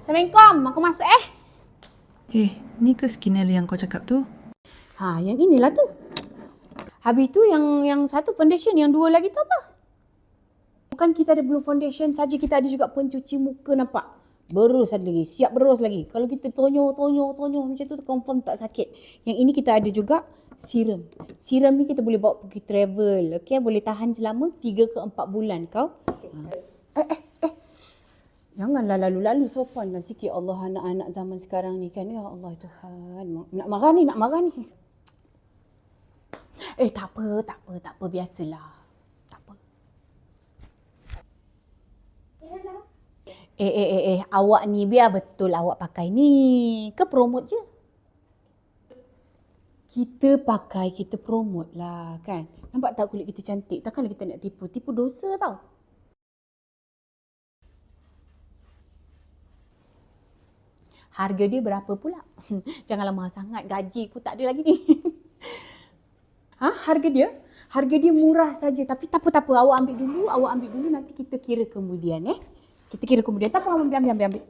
Assalamualaikum. Aku masuk Ni ke skinner yang kau cakap tu? yang inilah tu. Habis tu yang satu foundation, yang dua lagi tu apa? Bukan kita ada blue foundation saja, kita ada juga pencuci muka, nampak? Berus ada lagi, siap berus lagi. Kalau kita tonyo macam tu confirm tak sakit. Yang ini kita ada juga serum. Serum ni kita boleh bawa pergi travel, okey? Boleh tahan selama 3 ke 4 bulan kau. Janganlah lalu-lalu, sopanlah sikit. Allah, anak-anak zaman sekarang ni kan. Ya Allah Tuhan. Nak marah ni. Tak apa. Biasalah. Tak apa. Awak ni biar betul awak pakai ni. Ke promote je? Kita pakai, kita promote lah kan. Nampak tak kulit kita cantik? Takkanlah kita nak tipu. Tipu dosa tau. Harga dia berapa pula? Janganlah mahal sangat. Gaji pun tak ada lagi ni. Harga dia murah saja. Tapi tak apa. Awak ambil dulu. Nanti kita kira kemudian. Kita kira kemudian. Tak apa, ambil.